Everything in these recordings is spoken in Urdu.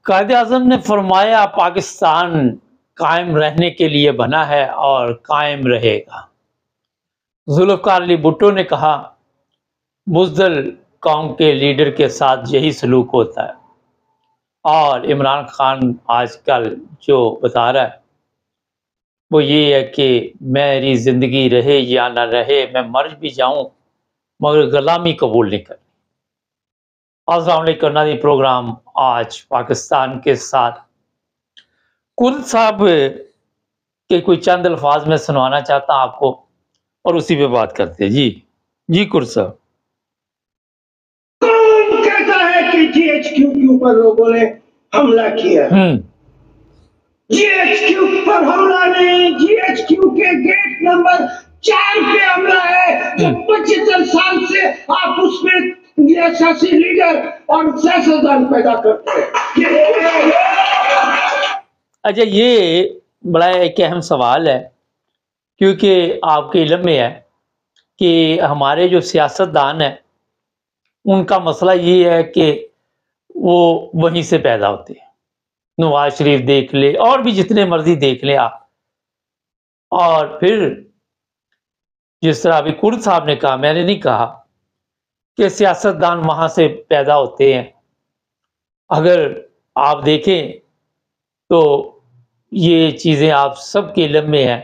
قائد اعظم نے فرمایا پاکستان قائم رہنے کے لیے بنا ہے اور قائم رہے گا۔ ذوالفقار علی بھٹو نے کہا بزدل قوم کے لیڈر کے ساتھ یہی سلوک ہوتا ہے، اور عمران خان آج کل جو بتا رہا ہے وہ یہ ہے کہ میری زندگی رہے یا نہ رہے، میں مر بھی جاؤں مگر غلامی قبول نہیں کرنی۔ السلام علیکم ناظرین، پروگرام آج پاکستان کے ساتھ کل صاحب کے کوئی چند الفاظ میں سنوانا چاہتا ہوں آپ کو، اور اسی پہ بات کرتے ہیں۔ جی کر صاحب۔ کون کہتا ہے کہ جی ایچ کیو کے اوپر لوگوں نے حملہ کیا؟ جی ایچ کیو پر حملہ نہیں، جی ایچ کیو کے گیٹ نمبر 4 پہ حملہ ہے، جو 75 سال سے آپ اس میں یہ سیاسی لیڈر اور سیاستدان پیدا کرتے ہیں۔ اچھا، یہ بڑا ایک اہم سوال ہے، کیونکہ آپ کے علم میں ہے کہ ہمارے جو سیاستدان ہیں ان کا مسئلہ یہ ہے کہ وہ وہیں سے پیدا ہوتے ہیں۔ نواز شریف دیکھ لے اور بھی جتنے مرضی دیکھ لیں آپ، اور پھر جس طرح ابھی کرد صاحب نے کہا، میں نے نہیں کہا کہ سیاستدان وہاں سے پیدا ہوتے ہیں۔ اگر آپ دیکھیں تو یہ چیزیں آپ سب کے علم میں ہیں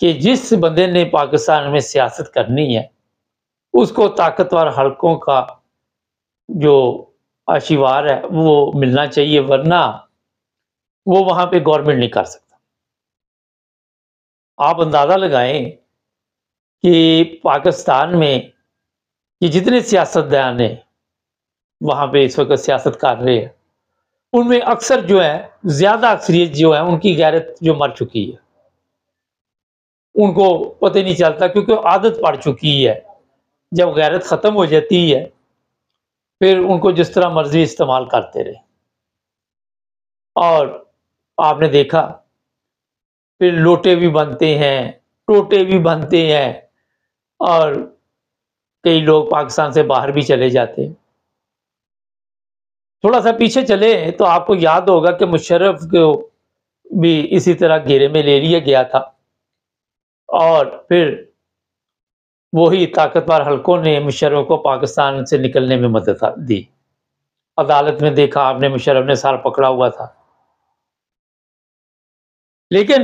کہ جس بندے نے پاکستان میں سیاست کرنی ہے اس کو طاقتور حلقوں کا جو آشیوار ہے وہ ملنا چاہیے، ورنہ وہ وہاں پہ گورنمنٹ نہیں کر سکتا۔ آپ اندازہ لگائیں کہ پاکستان میں یہ جتنے سیاستدان ہیں وہاں پہ اس وقت سیاست کر رہے ہیں، ان میں اکثر جو ہے، زیادہ اکثریت جو ہے ان کی غیرت جو مر چکی ہے، ان کو پتہ نہیں چلتا، کیونکہ عادت پڑ چکی ہے۔ جب غیرت ختم ہو جاتی ہے پھر ان کو جس طرح مرضی استعمال کرتے رہے، اور آپ نے دیکھا پھر لوٹے بھی بنتے ہیں، ٹوٹے بھی بنتے ہیں، اور کئی لوگ پاکستان سے باہر بھی چلے جاتے ہیں۔ تھوڑا سا پیچھے چلے تو آپ کو یاد ہوگا کہ مشرف کو بھی اسی طرح گھیرے میں لے لیا گیا تھا، اور پھر وہی طاقتور حلقوں نے مشرف کو پاکستان سے نکلنے میں مدد دی۔ عدالت میں دیکھا آپ نے، مشرف نے سر پکڑا ہوا تھا۔ لیکن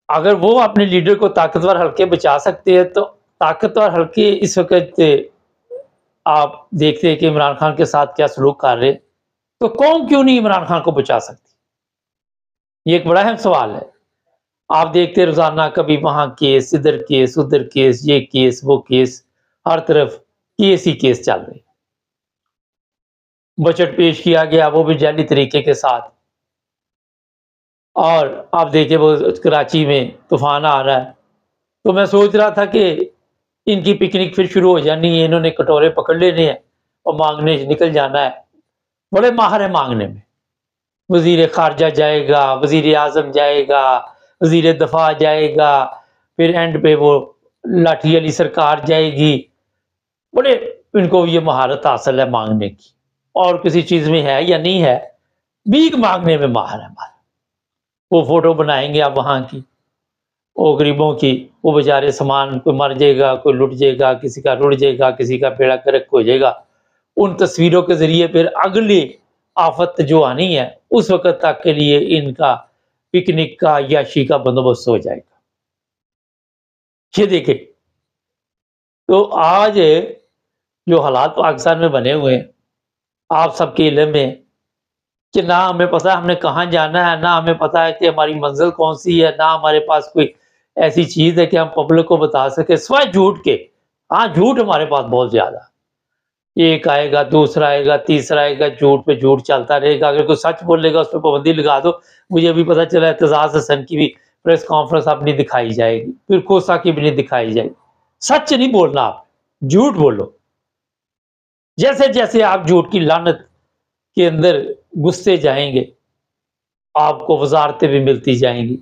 اگر وہ اپنے لیڈر کو طاقتور حلقے بچا سکتے ہیں تو طاقتور حلقے اس وقت آپ دیکھتے ہیں کہ عمران خان کے ساتھ کیا سلوک کر رہے، تو قوم کیوں نہیں عمران خان کو بچا سکتی؟ یہ ایک بڑا اہم سوال ہے۔ آپ دیکھتے روزانہ کبھی وہاں کیس، ادھر کیس، ادھر کیس، یہ کیس، وہ کیس، ہر طرف کیس ہی کیس چل رہے۔ بجٹ پیش کیا گیا وہ بھی جعلی طریقے کے ساتھ، اور آپ دیکھیں وہ کراچی میں طوفان آ رہا ہے، تو میں سوچ رہا تھا کہ ان کی پکنک پھر شروع ہو جانی ہے، انہوں نے کٹورے پکڑ لینے ہیں اور مانگنے نکل جانا ہے۔ بڑے ماہر ہیں مانگنے میں، وزیر خارجہ جائے گا، وزیر اعظم جائے گا، وزیر دفاع جائے گا، پھر اینڈ پہ وہ لاٹھی علی سرکار جائے گی۔ بڑے ان کو یہ مہارت حاصل ہے مانگنے کی، اور کسی چیز میں ہے یا نہیں ہے، بھیک مانگنے میں ماہر ہے ہمارے۔ وہ فوٹو بنائیں گے آپ وہاں کی، وہ غریبوں کی، وہ بیچارے سامان، کوئی مر جائے گا، کوئی لٹ جائے گا، کسی کا رڑ جائے گا، کسی کا بیڑا گرک ہو جائے گا، ان تصویروں کے ذریعے پھر اگلی آفت جو آنی ہے اس وقت تک کے لیے ان کا پکنک کا عیاشی کا بندوبست ہو جائے گا۔ یہ دیکھیں، تو آج جو حالات پاکستان میں بنے ہوئے ہیں، آپ سب کے علم میں کہ نہ ہمیں پتہ ہم نے کہاں جانا ہے، نہ ہمیں پتہ ہے کہ ہماری منزل کون سی ہے، نہ ہمارے پاس کوئی ایسی چیز ہے کہ ہم پبلک کو بتا سکے سوائے جھوٹ کے۔ ہاں، جھوٹ ہمارے پاس بہت زیادہ، ایک آئے گا، دوسرا آئے گا، تیسرا آئے گا، جھوٹ پہ جھوٹ چلتا رہے گا۔ اگر کوئی سچ بولے گا اس پہ پابندی لگا دو۔ مجھے ابھی پتہ چلا اعتزاز حسن کی بھی پریس کانفرنس اب نہیں دکھائی جائے گی، پھر کوسا کی بھی نہیں دکھائی جائے گی۔ سچ نہیں بولنا، آپ جھوٹ بولو۔ جیسے جیسے آپ جھوٹ کی لعنت کے اندر گھستے جائیں گے آپ کو وزارتیں بھی ملتی جائیں گی۔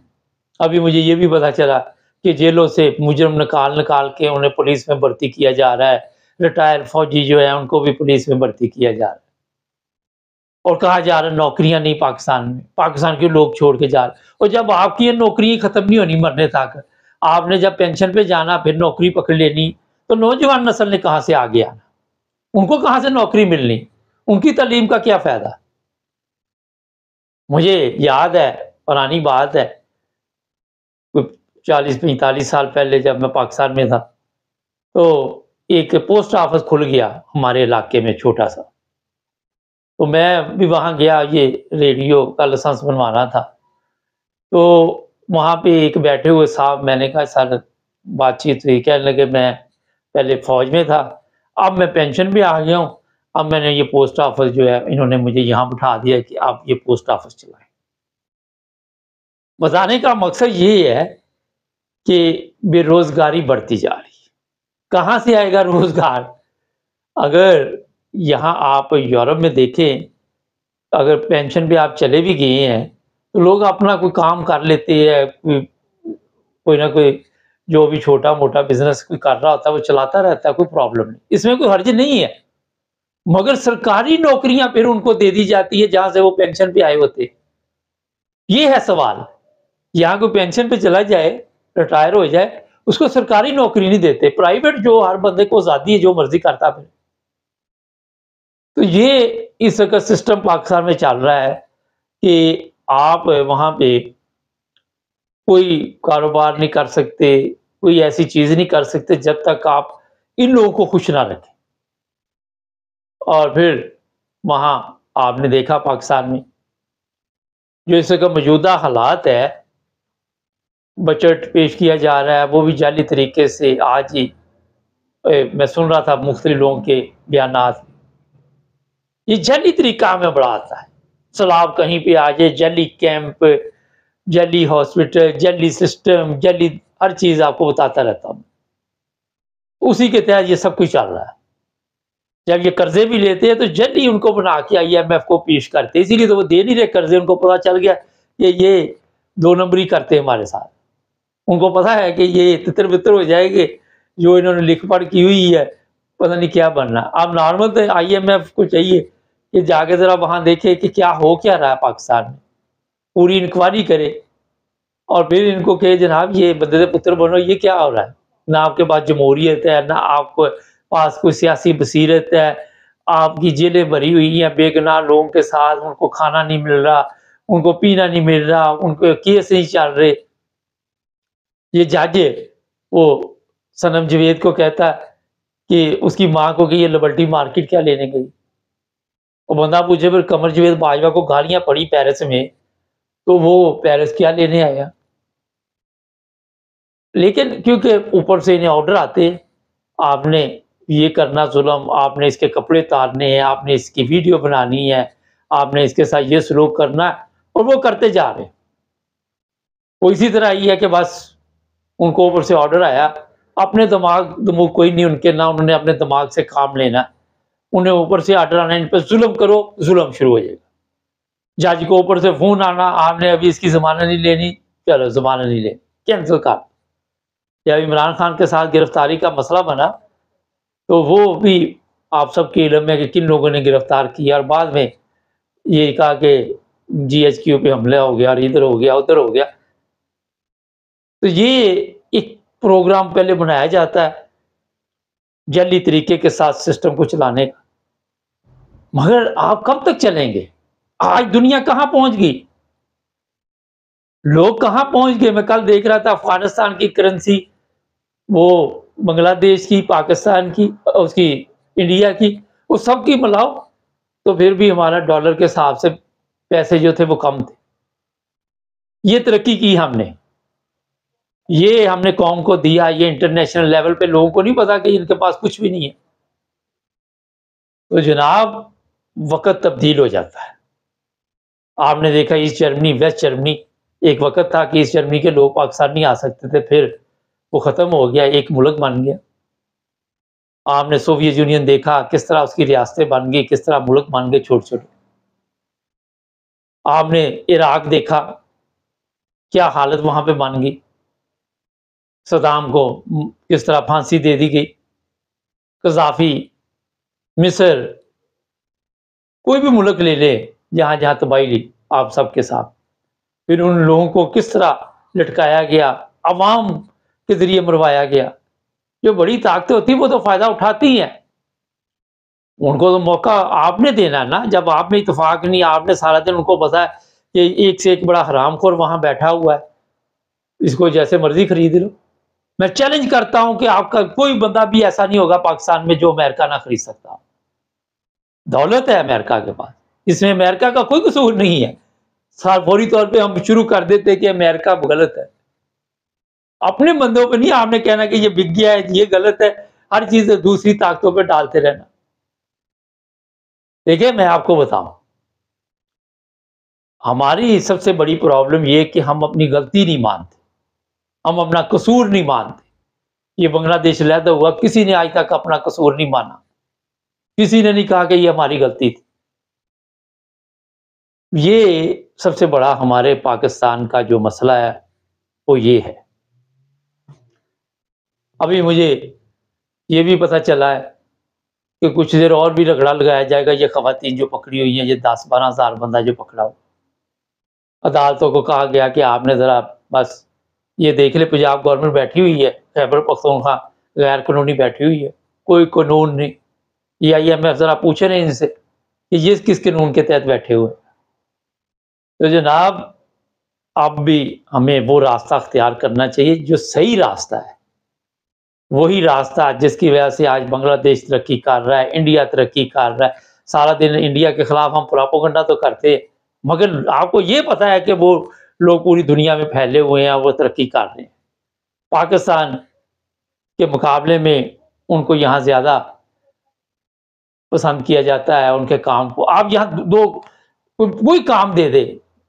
ابھی مجھے یہ بھی پتا چلا کہ جیلوں سے مجرم نکال کے انہیں پولیس میں بھرتی کیا جا رہا ہے، ریٹائر فوجی جو ہیں ان کو بھی پولیس میں بھرتی کیا جا رہا ہے۔ اور کہا جا رہا ہے نوکریاں نہیں پاکستان میں، پاکستان کے لوگ چھوڑ کے جا رہے، اور جب آپ کی یہ نوکری ختم نہیں ہونی مرنے تک، آپ نے جب پینشن پہ جانا پھر نوکری پکڑ لینی، تو نوجوان نسل نے کہاں سے آگے آنا، ان کو کہاں سے نوکری ملنی، ان کی تعلیم کا کیا فائدہ؟ مجھے یاد ہے، پرانی بات ہے، 40-45 سال پہلے جب میں پاکستان میں تھا، تو ایک پوسٹ آفس کھل گیا ہمارے علاقے میں چھوٹا سا، تو میں بھی وہاں گیا، یہ ریڈیو کا لائسنس بنوانا تھا، تو وہاں پہ ایک بیٹھے ہوئے صاحب، میں نے کہا سر بات چیت ہوئی، کہنے لگے میں پہلے فوج میں تھا، اب میں پینشن پہ آ گیا ہوں، اب میں نے یہ پوسٹ آفس جو ہے انہوں نے مجھے یہاں بٹھا دیا کہ آپ یہ پوسٹ آفس چلائیں۔ بتانے کا مقصد یہ ہے کہ بے روزگاری بڑھتی جا رہی ہے، کہاں سے آئے گا روزگار؟ اگر یہاں آپ یورپ میں دیکھیں، اگر پینشن پہ آپ چلے بھی گئے ہیں تو لوگ اپنا کوئی کام کر لیتے ہیں، کوئی نہ کوئی جو بھی چھوٹا موٹا بزنس کوئی کر رہا ہوتا ہے وہ چلاتا رہتا ہے، کوئی پرابلم نہیں، اس میں کوئی حرج نہیں ہے، مگر سرکاری نوکریاں پھر ان کو دے دی جاتی ہے جہاں سے وہ پینشن پہ آئے ہوتے، یہ ہے سوال۔ یہاں کوئی پینشن پہ چلا جائے، ریٹائر ہو جائے، اس کو سرکاری نوکری نہیں دیتے، پرائیویٹ جو ہر بندے کو آزادی ہے جو مرضی کرتا پھر۔ تو یہ اس کا سسٹم پاکستان میں چل رہا ہے کہ آپ وہاں پہ کوئی کاروبار نہیں کر سکتے، کوئی ایسی چیز نہیں کر سکتے جب تک آپ ان لوگوں کو خوش نہ رکھیں۔ اور پھر وہاں آپ نے دیکھا پاکستان میں جو اس کا موجودہ حالات ہے، بجٹ پیش کیا جا رہا ہے وہ بھی جعلی طریقے سے، آج ہی میں سن رہا تھا مختلف لوگوں کے بیانات، یہ جعلی طریقہ ہمیں بڑا آتا ہے، سیلاب کہیں پہ آ جائے، جعلی کیمپ، جعلی ہاسپٹل، جعلی سسٹم، جعلی ہر چیز آپ کو بتاتا رہتا ہوں، اسی کے تحت یہ سب کچھ چل رہا ہے۔ جب یہ قرضے بھی لیتے ہیں تو جلدی ان کو بنا کے IMF کو پیش کرتے، اسی لیے تو وہ دے نہیں رہے قرضے، ان کو پتا چل گیا کہ یہ 2 نمبری کرتے ہیں ہمارے ساتھ، ان کو پتا ہے کہ یہ تتر بتر ہو جائے گے، جو انہوں نے لکھ پڑھ کی ہوئی ہے پتہ نہیں کیا بننا۔ اب نارمل تو IMF کو چاہیے کہ جا کے ذرا وہاں دیکھے کہ کیا ہو کیا رہا ہے پاکستان میں، پوری انکوائری کرے، اور پھر ان کو کہ جناب یہ بدلے پتر بنو، یہ کیا ہو رہا ہے؟ نہ آپ کے پاس جمہوریت ہے، نہ آپ کو پاس کوئی سیاسی بصیرت ہے، آپ کی جیلیں بھری ہوئی ہیں بے گناہ لوگوں کے ساتھ، ان کو کھانا نہیں مل رہا، ان کو پینا نہیں مل رہا، ان کو کیس نہیں چل رہے۔ یہ جج وہ صنم جوید کو کہتا ہے کہ اس کی ماں کو کہ یہ لبرٹی مارکیٹ کیا لینے گئی، اور بندہ پوچھے پھر قمر جوید باجوہ کو گالیاں پڑی پیرس میں تو وہ پیرس کیا لینے آیا؟ لیکن کیونکہ اوپر سے انہیں آرڈر آتے، آپ نے یہ کرنا ظلم، آپ نے اس کے کپڑے اتارنے ہیں، آپ نے اس کی ویڈیو بنانی ہے، آپ نے اس کے ساتھ یہ سلوک کرنا ہے، اور وہ کرتے جا رہے ہیں۔ وہ اسی طرح یہ ہے کہ بس ان کو اوپر سے آرڈر آیا، اپنے دماغ کوئی نہیں ان کے، نہ انہوں نے اپنے دماغ سے کام لینا، انہیں اوپر سے آرڈر آنا، ان پہ ظلم کرو، ظلم شروع ہو جائے گا۔ جج کو اوپر سے فون آنا، آپ نے ابھی اس کی ضمانت نہیں لینی، چلو ضمانت نہیں لینی، کینسل کر۔ جب عمران خان کے ساتھ گرفتاری کا مسئلہ بنا تو وہ بھی آپ سب کے علم میں کہ کن لوگوں نے گرفتار کیا، اور بعد میں یہ کہا کہ GHQ پہ حملہ ہو گیا، اور ادھر ہو گیا ادھر ہو گیا۔ تو یہ ایک پروگرام پہلے بنایا جاتا ہے جعلی طریقے کے ساتھ سسٹم کو چلانے کا، مگر آپ کب تک چلیں گے؟ آج دنیا کہاں پہنچ گئی، لوگ کہاں پہنچ گئے؟ میں کل دیکھ رہا تھا افغانستان کی کرنسی، وہ بنگلہ دیش کی، پاکستان کی، اس کی انڈیا کی، وہ سب کی ملاؤ تو پھر بھی ہمارا ڈالر کے حساب سے پیسے جو تھے وہ کم تھے۔ یہ ترقی کی ہم نے، یہ ہم نے قوم کو دیا، یہ انٹرنیشنل لیول پہ لوگوں کو نہیں پتا کہ ان کے پاس کچھ بھی نہیں ہے۔ تو جناب وقت تبدیل ہو جاتا ہے، آپ نے دیکھا ایسٹ جرمنی، ویسٹ جرمنی، ایک وقت تھا کہ ایسٹ جرمنی کے لوگ پاکستان نہیں آ سکتے تھے، پھر وہ ختم ہو گیا، ایک ملک بن گیا۔ آپ نے سوویت یونین دیکھا کس طرح اس کی ریاستیں بن گئی، کس طرح ملک بن گئے چھوٹے چھوٹے۔ آپ نے عراق دیکھا کیا حالت وہاں پہ بن گئی، صدام کو کس طرح پھانسی دے دی گئی، قذافی، مصر، کوئی بھی ملک لے لے جہاں جہاں تباہی لی آپ سب کے ساتھ، پھر ان لوگوں کو کس طرح لٹکایا گیا، عوام کے ذریعے مروایا گیا۔ جو بڑی طاقتیں ہوتی ہیں وہ تو فائدہ اٹھاتی ہیں، ان کو تو موقع آپ نے دینا نا۔ جب آپ میں اتفاق نہیں، آپ نے سارا دن ان کو پتا ہے کہ ایک سے ایک بڑا حرام خور وہاں بیٹھا ہوا ہے، اس کو جیسے مرضی خرید لو۔ میں چیلنج کرتا ہوں کہ آپ کا کوئی بندہ بھی ایسا نہیں ہوگا پاکستان میں جو امریکہ نہ خرید سکتا۔ دولت ہے امریکہ کے پاس، اس میں امریکہ کا کوئی قصور نہیں ہے۔ فوری طور پہ ہم شروع کر دیتے کہ امریکہ غلط ہے، اپنے بندوں پہ نہیں۔ آپ نے کہنا کہ یہ بک گیا ہے، یہ غلط ہے، ہر چیز دوسری طاقتوں پہ ڈالتے رہنا۔ دیکھیں میں آپ کو بتاؤں، ہماری سب سے بڑی پرابلم یہ کہ ہم اپنی غلطی نہیں مانتے، ہم اپنا قصور نہیں مانتے۔ یہ بنگلہ دیش علیحدہ ہوا، کسی نے آج تک اپنا قصور نہیں مانا، کسی نے نہیں کہا کہ یہ ہماری غلطی تھی۔ یہ سب سے بڑا ہمارے پاکستان کا جو مسئلہ ہے وہ یہ ہے۔ ابھی مجھے یہ بھی پتہ چلا ہے کہ کچھ دیر اور بھی رگڑا لگایا جائے گا۔ یہ خواتین جو پکڑی ہوئی ہیں، یہ 10-12 ہزار بندہ جو پکڑا ہو، عدالتوں کو کہا گیا کہ آپ نے ذرا بس یہ دیکھ لے، پنجاب گورنمنٹ بیٹھی ہوئی ہے، خیبر پختونخوا غیر قانونی بیٹھی ہوئی ہے، کوئی قانون نہیں۔ یہ IMF ذرا پوچھے نا ان سے کہ یہ کس قانون کے تحت بیٹھے ہوئے۔ تو جناب اب بھی ہمیں وہ راستہ اختیار کرنا چاہیے جو صحیح راستہ ہے، وہی راستہ جس کی وجہ سے آج بنگلہ دیش ترقی کر رہا ہے، انڈیا ترقی کر رہا ہے۔ سارا دن انڈیا کے خلاف ہم پراپوگنڈا تو کرتے ہیں، مگر آپ کو یہ پتا ہے کہ وہ لوگ پوری دنیا میں پھیلے ہوئے ہیں، وہ ترقی کر رہے ہیں۔ پاکستان کے مقابلے میں ان کو یہاں زیادہ پسند کیا جاتا ہے، ان کے کام کو۔ آپ یہاں کوئی کام دے دے،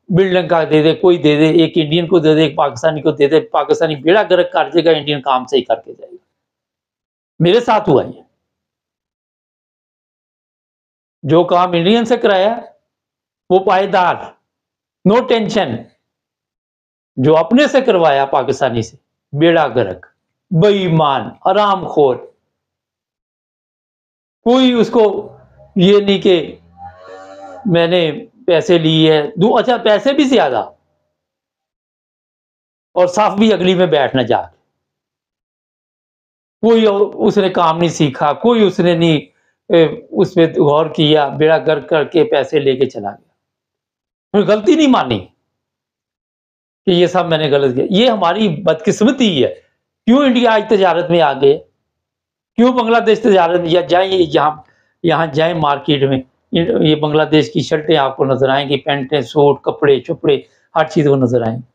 بلڈنگ کا دے دے، کوئی دے دے، ایک انڈین کو دے دے، ایک پاکستانی کو دے دے، پاکستانی بیڑا گرک کر دے گا، انڈین کام صحیح کر کے جائے گا۔ میرے ساتھ ہوا یہ، جو کام انڈین سے کرایا وہ پائیدار، نو ٹینشن۔ جو اپنے سے کروایا پاکستانی سے، بیڑا گرک، بے ایمان، حرام خور، کوئی اس کو یہ نہیں کہ میں نے پیسے لیے ہے، اچھا پیسے بھی زیادہ، اور صف بھی اگلی میں بیٹھنا جا کے۔ کوئی اس نے کام نہیں سیکھا، کوئی اس نے نہیں اس پہ غور کیا، بیڑا گرک کر کے پیسے لے کے چلا گیا، کوئی غلطی نہیں مانی کہ یہ سب میں نے غلط کیا۔ یہ ہماری بدقسمتی ہے۔ کیوں انڈیا آج تجارت میں آگے، کیوں بنگلہ دیش تجارت میں؟ یا جائیں یہاں جائیں مارکیٹ میں، یہ بنگلہ دیش کی شرٹیں آپ کو نظر آئیں گی، پینٹیں، سوٹ، کپڑے چپڑے، ہر چیز وہ نظر آئیں گی۔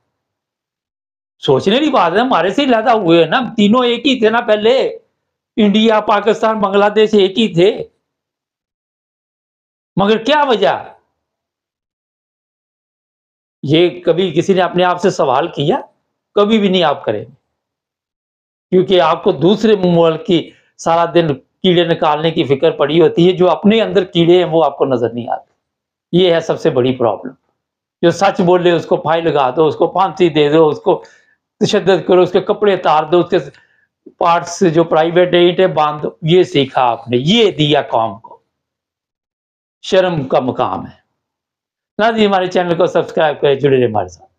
سوچنے کی بات ہے، ہمارے سے علیحدہ ہوئے نا، تینوں ایک ہی تھے نا پہلے، انڈیا، پاکستان، بنگلہ دیش ایک ہی تھے، مگر کیا وجہ؟ یہ کبھی کسی نے اپنے آپ سے سوال کیا؟ کبھی بھی نہیں آپ کریں، کیونکہ آپ کو دوسرے ملک کی سارا دن کیڑے نکالنے کی فکر پڑی ہوتی ہے، جو اپنے اندر کیڑے ہیں وہ آپ کو نظر نہیں آتے۔ یہ ہے سب سے بڑی پرابلم۔ جو سچ بولے اس کو پھائی لگا دو، اس کو پھانسی دے دو، اس کو تشدد کرو، اس کے کپڑے اتار دو، اس کے پارٹس جو پرائیویٹ اینٹیں باندھ دو۔ یہ سیکھا آپ نے، یہ دیا قوم کو، شرم کا مقام ہے۔ نہ جی، ہمارے چینل کو سبسکرائب کریں، جڑے رہے ہمارے ساتھ۔